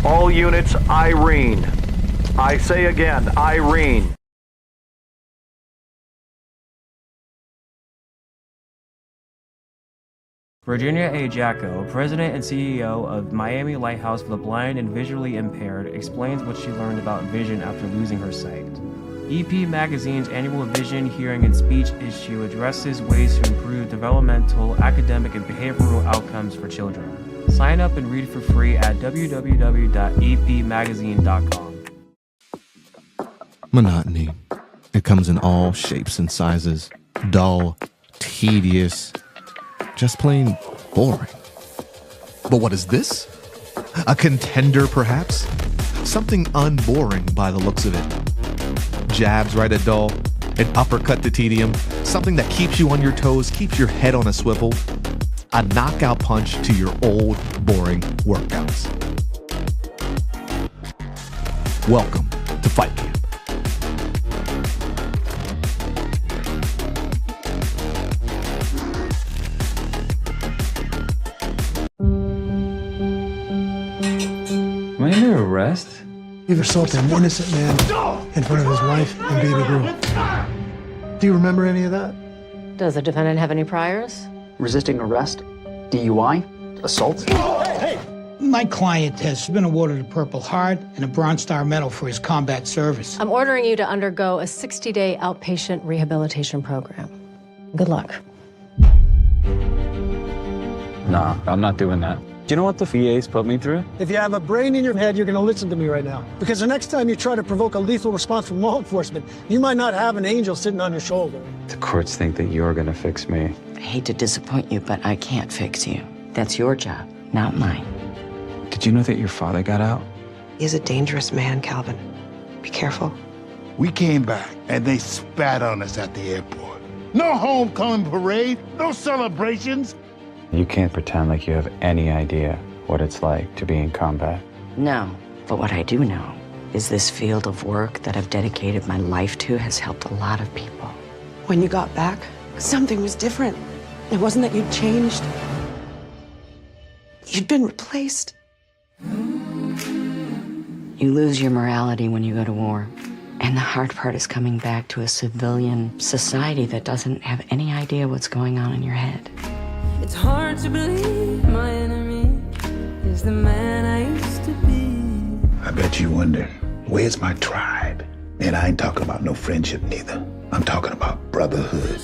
All units, Irene. I say again, Irene. Virginia A. Jacko, President and CEO of Miami Lighthouse for the Blind and Visually Impaired, explains what she learned about vision after losing her sight. EP Magazine's annual Vision, Hearing, and Speech issue addresses ways to improve developmental, academic, and behavioral outcomes for children. Sign up and read for free at www.epmagazine.com. Monotony. It comes in all shapes and sizes. Dull, tedious, just plain boring. But what is this? A contender, perhaps? Something unboring by the looks of it. Jabs right at dull, an uppercut to tedium, something that keeps you on your toes, keeps your head on a swivel, a knockout punch to your old, boring workouts. Welcome to Fight Camp. Am I under arrest? You've assaulted an innocent man in front of his wife and baby girl. Do you remember any of that? Does the defendant have any priors? Resisting arrest, DUI, assault. My client has been awarded a Purple Heart and a Bronze Star Medal for his combat service. I'm ordering you to undergo a 60-day outpatient rehabilitation program. Good luck. Nah, I'm not doing that. Do you know what the VA's put me through? If you have a brain in your head, you're going to listen to me right now. Because the next time you try to provoke a lethal response from law enforcement, you might not have an angel sitting on your shoulder. The courts think that you're gonna fix me. I hate to disappoint you, but I can't fix you. That's your job, not mine. Did you know that your father got out? He's a dangerous man, Calvin. Be careful. We came back and they spat on us at the airport. No homecoming parade, no celebrations. You can't pretend like you have any idea what it's like to be in combat. No, but what I do know is this field of work that I've dedicated my life to has helped a lot of people. When you got back, something was different. It wasn't that you'd changed. You'd been replaced. You lose your morality when you go to war. And the hard part is coming back to a civilian society that doesn't have any idea what's going on in your head. It's hard to believe my enemy is the man I used to be. I bet you wonder, where's my tribe? And I ain't talking about no friendship neither. I'm talking about brotherhood.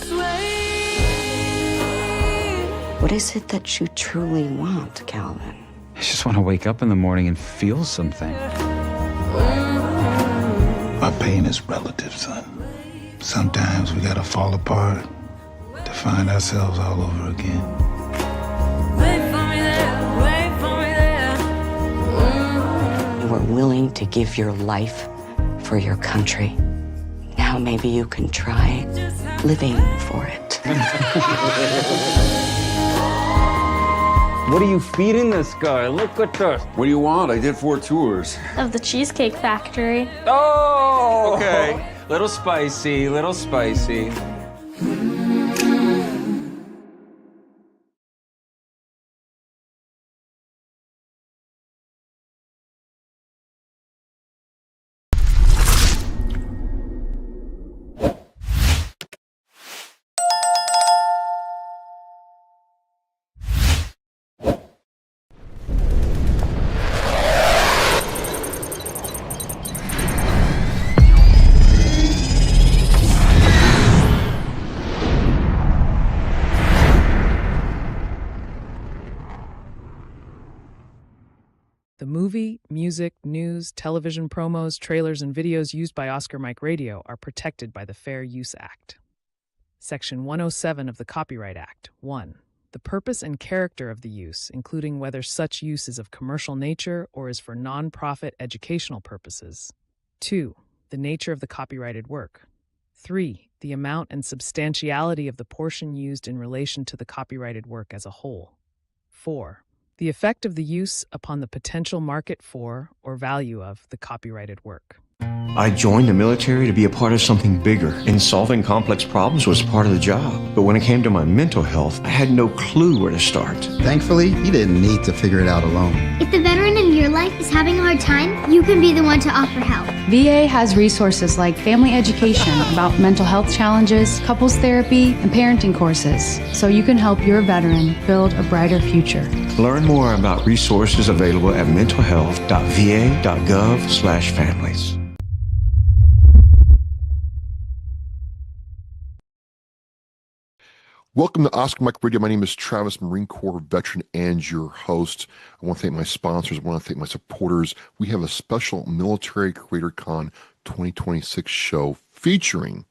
What is it that you truly want, Calvin? I just want to wake up in the morning and feel something. My pain is relative, son. Sometimes we gotta fall apart to find ourselves all over again. You were willing to give your life for your country. Now maybe you can try living for it. What are you feeding this guy? Look at this. What do you want? I did 4 tours. Of the Cheesecake Factory. Oh! Okay. Little spicy, little spicy. The movie, music, news, television promos, trailers, and videos used by Oscar Mike Radio are protected by the Fair Use Act. Section 107 of the Copyright Act. 1. The purpose and character of the use, including whether such use is of commercial nature or is for non-profit educational purposes. 2. The nature of the copyrighted work. 3. The amount and substantiality of the portion used in relation to the copyrighted work as a whole. 4. The effect of the use upon the potential market for or value of the copyrighted work. I joined the military to be a part of something bigger, and solving complex problems was part of the job. But when it came to my mental health, I had no clue where to start. Thankfully, you didn't need to figure it out alone. If the veteran in your life life is having a hard time, you can be the one to offer help. VA has resources like family education about mental health challenges, couples therapy, and parenting courses, so you can help your veteran build a brighter future. Learn more about resources available at mentalhealth.va.gov/families. Welcome to Oscar Mike Radio. My name is Travis, Marine Corps veteran and your host. I want to thank my sponsors. I want to thank my supporters. We have a special Military Creator Con 2026 show featuring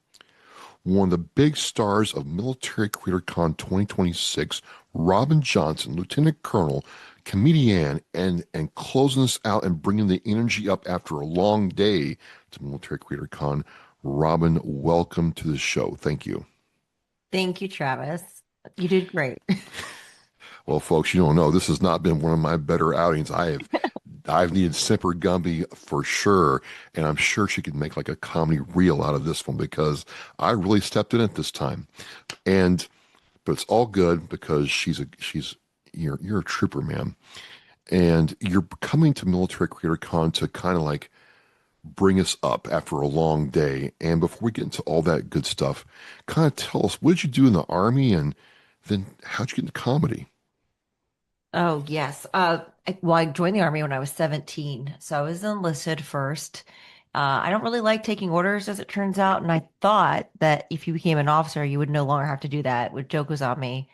one of the big stars of Military Creator Con 2026, Robin Johnson, Lieutenant Colonel, comedienne, and closing us out and bringing the energy up after a long day to Military Creator Con. Robin, welcome to the show. Thank you. Thank you, Travis. You did great. Well, folks, you don't know, this has not been one of my better outings. I've needed Semper Gumby for sure, and I'm sure she could make like a comedy reel out of this one because I really stepped in it this time. But it's all good because you're a trooper, man, and you're coming to Military Creator Con to kind of like bring us up after a long day. And before we get into all that good stuff, kind of tell us, what did you do in the Army, and then how'd you get into comedy? Oh, yes. I joined the Army when I was 17. So I was enlisted first. I don't really like taking orders, as it turns out. And I thought that if you became an officer, you would no longer have to do that. With joke was on me.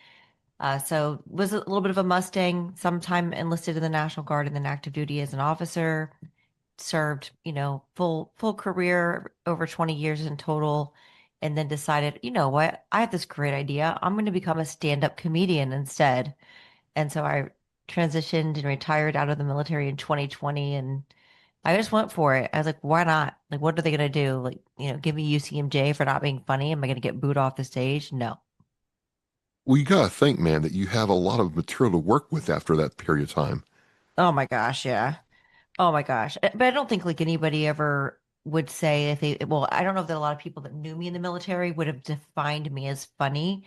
So was a little bit of a Mustang, sometime enlisted in the National Guard and then active duty as an officer. Served, full career, over 20 years in total, and then decided, you know what, I have this great idea. I'm going to become a stand-up comedian instead. And so I transitioned and retired out of the military in 2020, and I just went for it. I was like, why not? Like, what are they going to do? Like, give me UCMJ for not being funny? Am I going to get booed off the stage? No. Well, you got to think, man, that you have a lot of material to work with after that period of time. Oh my gosh, yeah. Oh my gosh. But I don't think like anybody ever would say I don't know if that a lot of people that knew me in the military would have defined me as funny.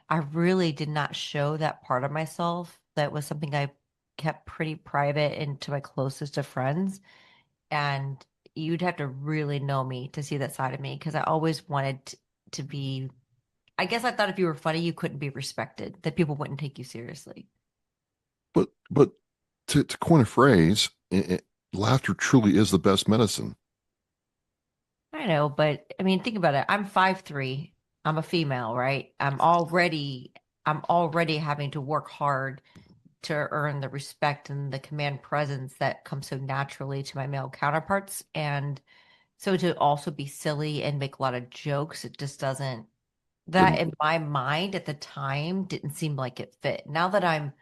I really did not show that part of myself. That was something I kept pretty private and to my closest of friends. And you'd have to really know me to see that side of me because I always wanted to be, I guess I thought if you were funny, you couldn't be respected, that people wouldn't take you seriously. But to coin a phrase, laughter truly is the best medicine. I know, but I mean, think about it. I'm 5'3". I'm a female, right? I'm already having to work hard to earn the respect and the command presence that comes so naturally to my male counterparts. And so to also be silly and make a lot of jokes, it just doesn't, that in my mind at the time didn't seem like it fit. Now that I'm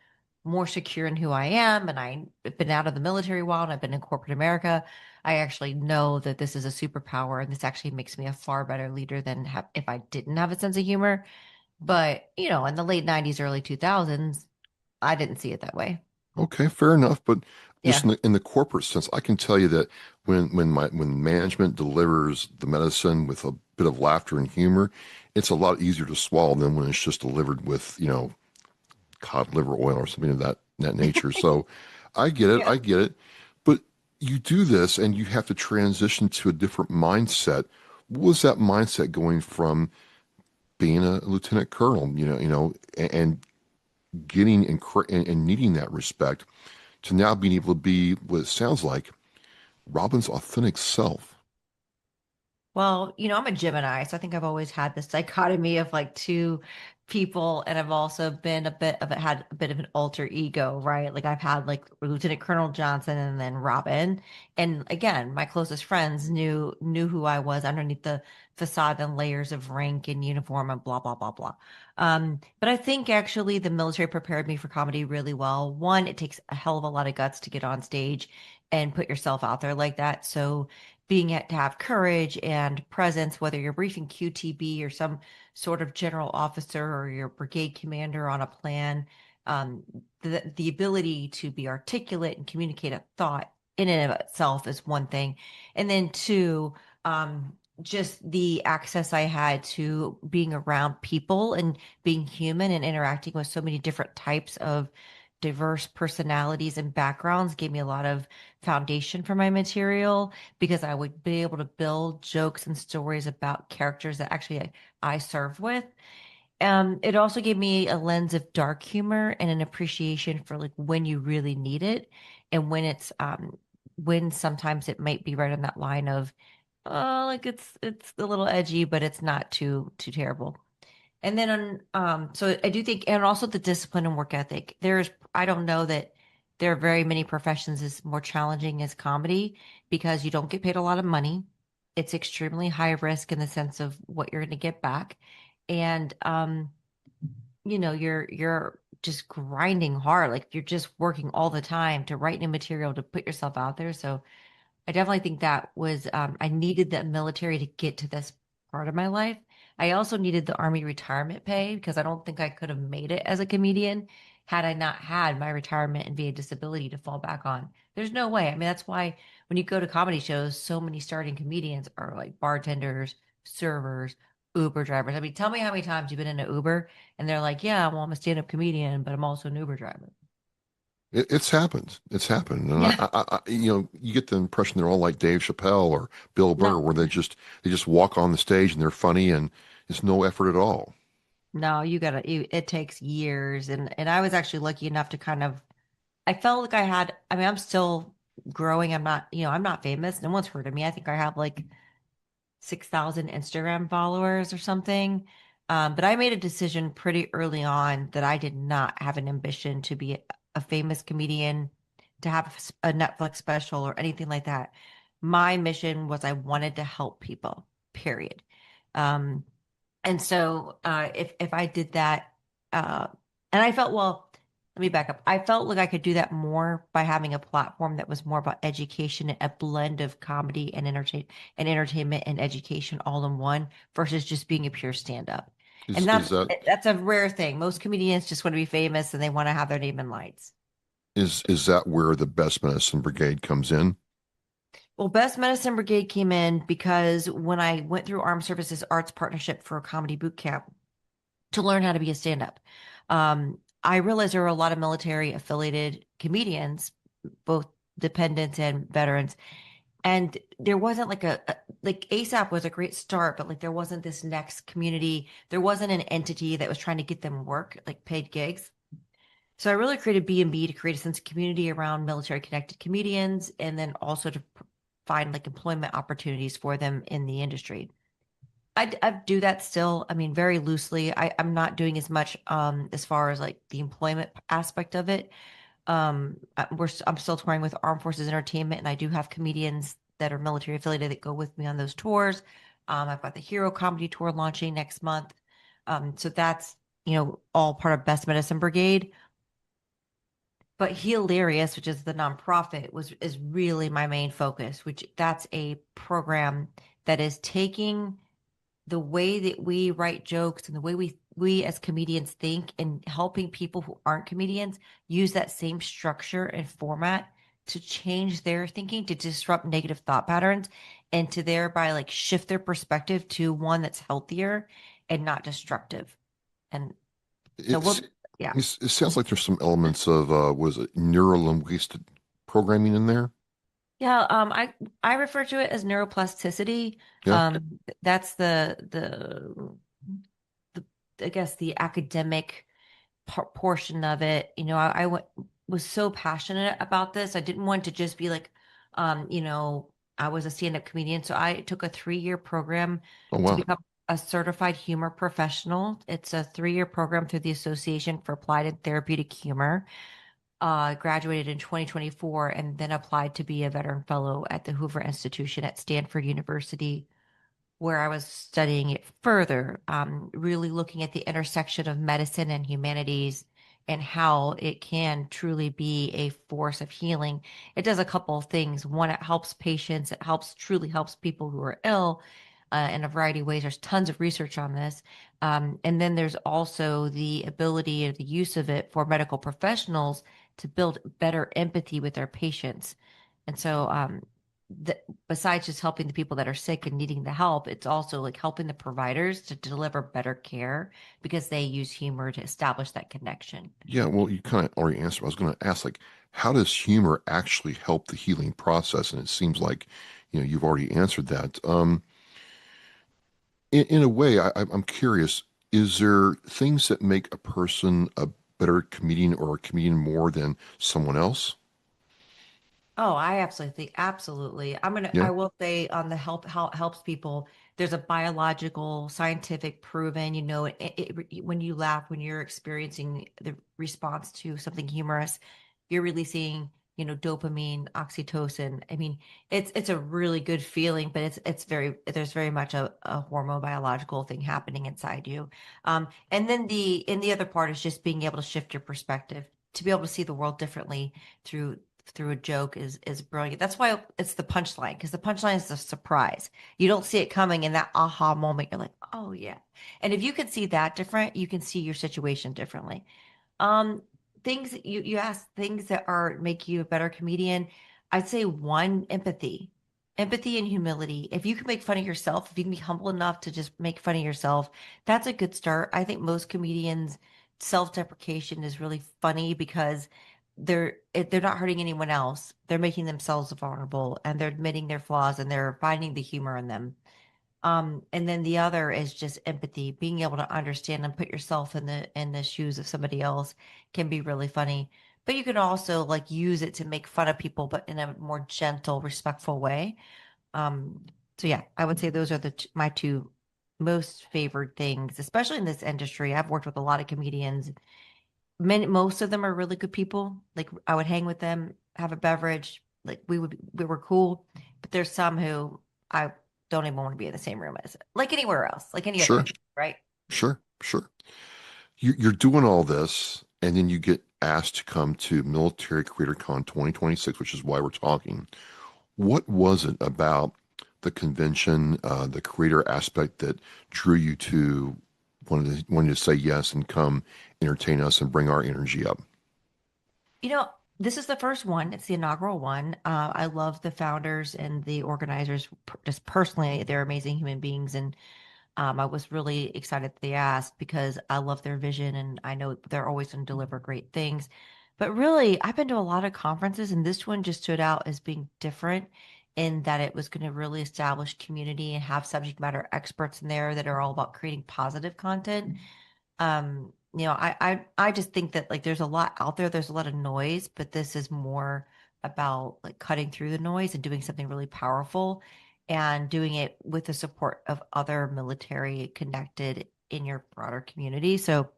more secure in who I am, and I've been out of the military a while, and I've been in corporate America, I actually know that this is a superpower, and this actually makes me a far better leader than if I didn't have a sense of humor. But, in the late 90s, early 2000s, I didn't see it that way. Okay, fair enough. But just Yeah. in the corporate sense, I can tell you that when management delivers the medicine with a bit of laughter and humor, it's a lot easier to swallow than when it's just delivered with, cod liver oil or something of that nature. So I get it. Yeah. I get it. But you do this and you have to transition to a different mindset. What was that mindset going from being a lieutenant colonel, and getting and needing that respect to now being able to be what it sounds like Robin's authentic self? Well, I'm a Gemini, so I think I've always had this dichotomy of like two people, and I've also been had a bit of an alter ego, right? Like I've had like Lieutenant Colonel Johnson and then Robin. And again, my closest friends knew who I was underneath the facade and layers of rank and uniform and blah, blah, blah, blah. But I think actually the military prepared me for comedy really well. One, it takes a hell of a lot of guts to get on stage and put yourself out there like that. So to have courage and presence, whether you're briefing QTB or some sort of general officer or your brigade commander on a plan, the ability to be articulate and communicate a thought in and of itself is one thing. And then two, just the access I had to being around people and being human and interacting with so many different types of diverse personalities and backgrounds gave me a lot of foundation for my material because I would be able to build jokes and stories about characters that actually I serve with. It also gave me a lens of dark humor and an appreciation for like when you really need it and when it's when sometimes it might be right on that line of like it's a little edgy, but it's not too terrible. And then on so I do think, and also the discipline and work ethic. I don't know that there are very many professions as more challenging as comedy because you don't get paid a lot of money. It's extremely high risk in the sense of what you're going to get back. And you know, you're just grinding hard. Like you're just working all the time to write new material to put yourself out there. So I definitely think that was I needed the military to get to this part of my life. I also needed the Army retirement pay because I don't think I could have made it as a comedian had I not had my retirement and VA disability to fall back on. There's no way. I mean, that's why when you go to comedy shows, so many starting comedians are like bartenders, servers, Uber drivers. I mean, tell me how many times you've been in an Uber and they're like, yeah, well, I'm a stand-up comedian, but I'm also an Uber driver. It's happened. It's happened, and Yeah. you know, you get the impression they're all like Dave Chappelle or Bill Burr, No. where they just walk on the stage and they're funny, and it's no effort at all. No, it takes years. And I was actually lucky enough to kind of, I felt like I mean, I'm still growing. I'm not, I'm not famous. No one's heard of me. I think I have like 6,000 Instagram followers or something. But I made a decision pretty early on that I did not have an ambition to be a famous comedian, to have a Netflix special or anything like that. My mission was I wanted to help people, period. Um, and so if I did that, and I felt, well, let me back up. I felt like I could do that more by having a platform that was more about education, a blend of comedy and entertainment and education all in one versus just being a pure stand-up. And Is that that's a rare thing. Most comedians just want to be famous and they want to have their name in lights. is that where the Best Medicine Brigade comes in? Well, Best Medicine Brigade came in because when I went through Armed Services Arts Partnership for a comedy boot camp to learn how to be a stand-up, I realized there were a lot of military affiliated comedians, both dependents and veterans. And there wasn't like like ASAP was a great start, but like there wasn't this next community. There wasn't an entity that was trying to get them work, like paid gigs. So I really created B&B to create a sense of community around military connected comedians and then also to find like employment opportunities for them in the industry. I do that still. I mean, very loosely. I'm not doing as much as far as like the employment aspect of it. I'm still touring with Armed Forces Entertainment, and I do have comedians that are military affiliated that go with me on those tours. I've got the Hero Comedy Tour launching next month. So that's, all part of Best Medicine Brigade. But Hilarious, which is the nonprofit, is really my main focus, which that's a program that is taking the way that we write jokes and the way we as comedians think and helping people who aren't comedians use that same structure and format to change their thinking, to disrupt negative thought patterns, and to thereby like shift their perspective to one that's healthier and not destructive. And so yeah. It sounds like there's some elements of was it neuro-linguistic programming in there? Yeah, I refer to it as neuroplasticity. Yeah. That's the I guess the academic portion of it. Was so passionate about this. I didn't want to just be like, I was a stand-up comedian, so I took a 3-year program Oh, to wow. become a certified humor professional. It's a 3-year program through the Association for Applied and Therapeutic Humor. Graduated in 2024 and then applied to be a veteran fellow at the Hoover Institution at Stanford University, where I was studying it further, really looking at the intersection of medicine and humanities and how it can truly be a force of healing. It does a couple of things. One, it helps patients. It truly helps people who are ill in a variety of ways. There's tons of research on this. And then there's also the ability or the use of it for medical professionals to build better empathy with their patients. And so besides just helping the people that are sick and needing the help, it's also like helping the providers to deliver better care because they use humor to establish that connection. Yeah, well, you kind of already answered. I was going to ask, like, how does humor actually help the healing process? And it seems like, you've already answered that. In a way, I'm curious, is there things that make a person a better comedian or a comedian more than someone else? Oh, I absolutely. I Yeah, will say on the how it helps people, there's a biological, scientific proven, when you laugh, when you're experiencing the response to something humorous, you're releasing, dopamine, oxytocin. I mean, it's a really good feeling, but there's very much a hormone biological thing happening inside you. And then the other part is just being able to shift your perspective, to be able to see the world differently through a joke is brilliant. That's why it's the punchline, because the punchline is a surprise. You don't see it coming in that aha moment. You're like, oh yeah. And if you can see that different, you can see your situation differently. Um, things you ask things that are make you a better comedian. I'd say one, empathy. Empathy and humility. If you can make fun of yourself, if you can be humble enough to just make fun of yourself, that's a good start. I think most comedians self-deprecation is really funny because they're not hurting anyone else. They're making themselves vulnerable and they're admitting their flaws and they're finding the humor in them. And then the other is just empathy, being able to understand and put yourself in the shoes of somebody else can be really funny. But you can also like use it to make fun of people, but in a more gentle, respectful way. So yeah, I would say those are my two most favored things, especially in this industry. I've worked with a lot of comedians. Most of them are really good people. Like I would hang with them, have a beverage, like we were cool. But there's some who I don't even want to be in the same room as, like anywhere else, like any other sure, industry, right? sure. You're doing all this, and then you get asked to come to Military Creator Con 2026, which is why we're talking. What was it about the convention, the creator aspect that drew you to wanting to say yes and come entertain us and bring our energy up? You know, this is the first one. It's the inaugural one. I love the founders and the organizers. Just personally, they're amazing human beings, and I was really excited that they asked because I love their vision and I know they're always going to deliver great things. But really, I've been to a lot of conferences, and this one just stood out as being different in that it was going to really establish community and have subject matter experts in there that are all about creating positive content. I just think that like there's a lot out there, there's a lot of noise, but this is more about like cutting through the noise and doing something really powerful and doing it with the support of other military connected in your broader community. So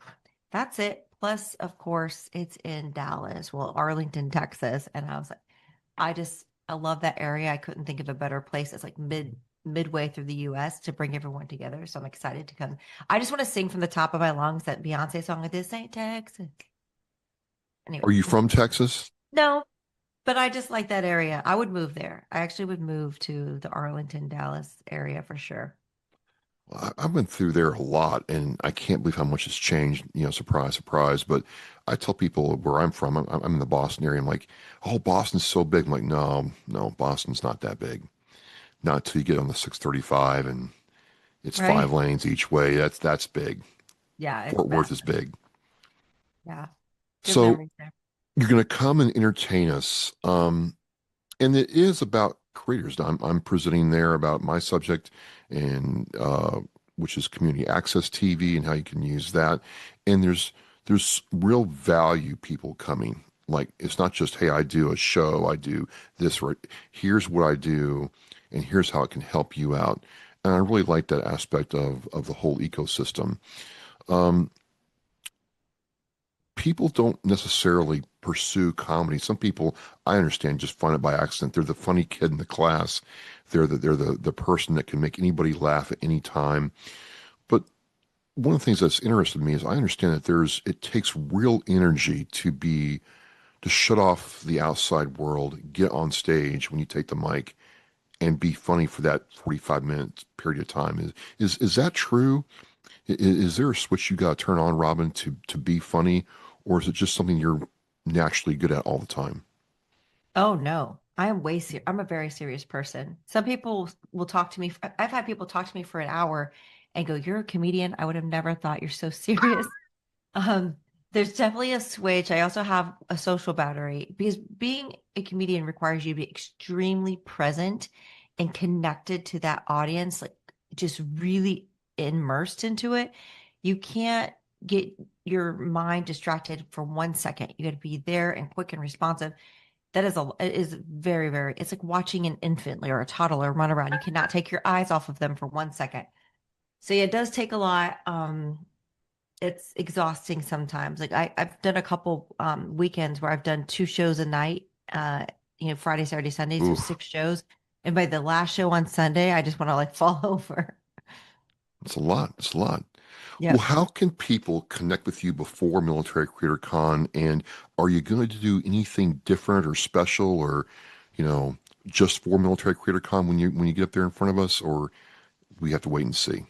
that's it. Plus, of course, it's in Dallas, well, Arlington, Texas. And I was like, I love that area. I couldn't think of a better place. It's like midway through the US to bring everyone together. So I'm excited to come. I just want to sing from the top of my lungs that Beyonce song of This Ain't Texas. Anyway. Are you from Texas? No, but I just like that area. I would move there. I actually would move to the Arlington, Dallas area for sure. I've been through there a lot, and I can't believe how much has changed. Surprise, surprise. But I tell people where I'm from, I'm in the Boston area. I'm like, oh, Boston's so big. I'm like, no, Boston's not that big. Not till you get on the 635, and it's Right. 5 lanes each way. That's big. Yeah. Fort Worth is big. Yeah. Good So memories there. you're going to come and entertain us. And it is about creators. I'm presenting there about my subject, and which is community access TV and how you can use that. And there's real value people coming. Like it's not just, hey, I do a show, I do this, right? Here's what I do, and here's how it can help you out. And I really like that aspect of the whole ecosystem. People don't necessarily pursue comedy. Some people, I understand, just find it by accident. They're the funny kid in the class. They're the person that can make anybody laugh at any time. But one of the things that's interested me is I understand that it takes real energy to shut off the outside world, get on stage when you take the mic, and be funny for that 45-minute period of time. Is that true? Is there a switch you got to turn on, Robin, to be funny, or is it just something you're naturally good at all the time? Oh no. I'm a very serious person. Some people will talk to me. I've had people talk to me for an hour and go, "You're a comedian? I would have never thought you're so serious." There's definitely a switch. I also have a social battery because being a comedian requires you to be extremely present and connected to that audience, like just really immersed into it. You can't get your mind distracted for 1 second. You got to be there and quick and responsive. It is very, very, it's like watching an infant or a toddler run around. You cannot take your eyes off of them for 1 second. So yeah, it does take a lot. It's exhausting sometimes. Like I've done a couple weekends where I've done 2 shows a night, Friday, Saturday, Sunday, so 6 shows. And by the last show on Sunday, I just want to like fall over. It's a lot. It's a lot. Yeah. Well, how can people connect with you before Military Creator Con? And are you going to do anything different or special or, just for Military Creator Con when you get up there in front of us, or we have to wait and see?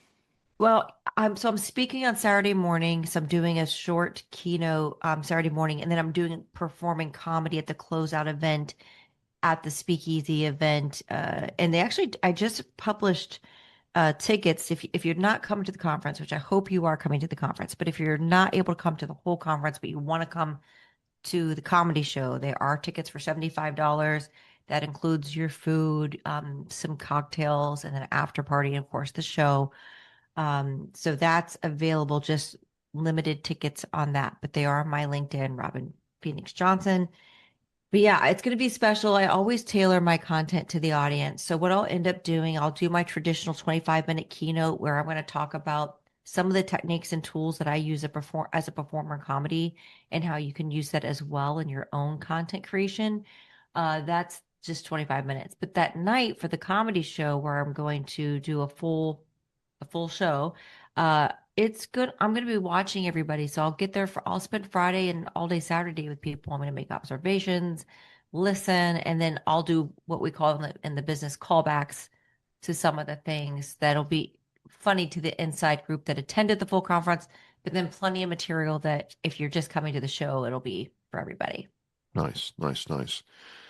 Well, I'm speaking on Saturday morning. So I'm doing a short keynote Saturday morning, and then I'm performing comedy at the closeout event at the Speakeasy event. And I just published tickets. If you're not coming to the conference, which I hope you are coming to the conference, but if you're not able to come to the whole conference, but you want to come to the comedy show, there are tickets for $75. That includes your food, some cocktails, and then an after party, and of course the show. So that's available, just limited tickets on that, but they are on my LinkedIn, Robin Phoenix Johnson. But yeah, it's going to be special. I always tailor my content to the audience. So what I'll end up doing, I'll do my traditional 25-minute keynote where I'm going to talk about some of the techniques and tools that I use as a performer in comedy and how you can use that as well in your own content creation. That's just 25 minutes. But that night for the comedy show where I'm going to do a full show, it's good. I'm going to be watching everybody. So I'll get there I'll spend Friday and all day Saturday with people. I'm going to make observations, listen, and then I'll do what we call in the business callbacks to some of the things that'll be funny to the inside group that attended the full conference, but then plenty of material that if you're just coming to the show, it'll be for everybody. Nice.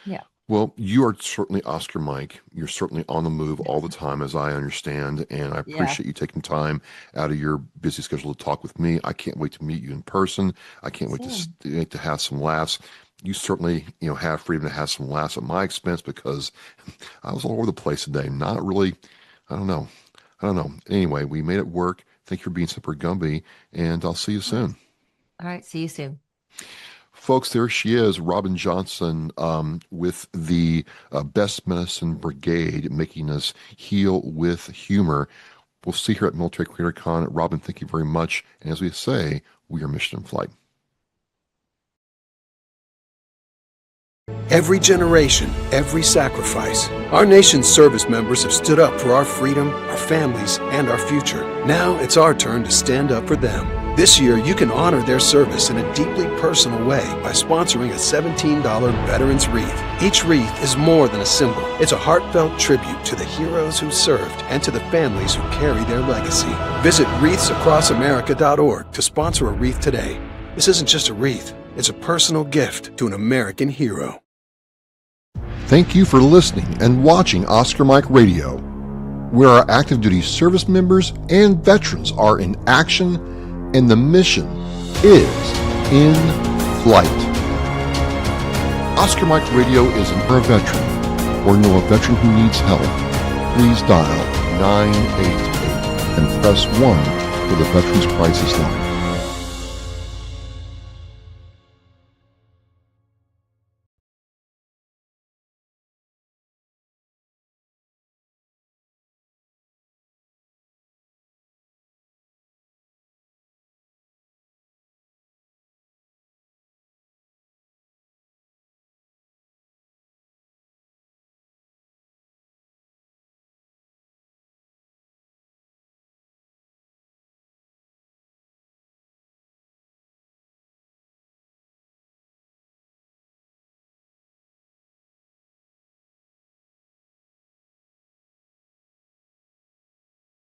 Yeah. Well, you are certainly Oscar Mike. You're certainly on the move all the time, as I understand, and I appreciate you taking time out of your busy schedule to talk with me. I can't wait to meet you in person. I can't wait to have some laughs. You certainly, have freedom to have some laughs at my expense because I was all over the place today. Not really, I don't know. Anyway, we made it work. Thank you for being Super Gumby, and I'll see you soon. All right, see you soon. Folks, there she is, Robin Johnson, with the Best Medicine Brigade, making us heal with humor. We'll see her at Military Creator Con. Robin, thank you very much. And as we say, we are mission in flight. Every generation, every sacrifice. Our nation's service members have stood up for our freedom, our families, and our future. Now it's our turn to stand up for them. This year, you can honor their service in a deeply personal way by sponsoring a $17 Veterans Wreath. Each wreath is more than a symbol. It's a heartfelt tribute to the heroes who served and to the families who carry their legacy. Visit wreathsacrossamerica.org to sponsor a wreath today. This isn't just a wreath. It's a personal gift to an American hero. Thank you for listening and watching Oscar Mike Radio, where our active duty service members and veterans are in action and the mission is in flight. Oscar Mike Radio is for a veteran or know a veteran who needs help. Please dial 988 and press 1 for the Veterans Crisis Line.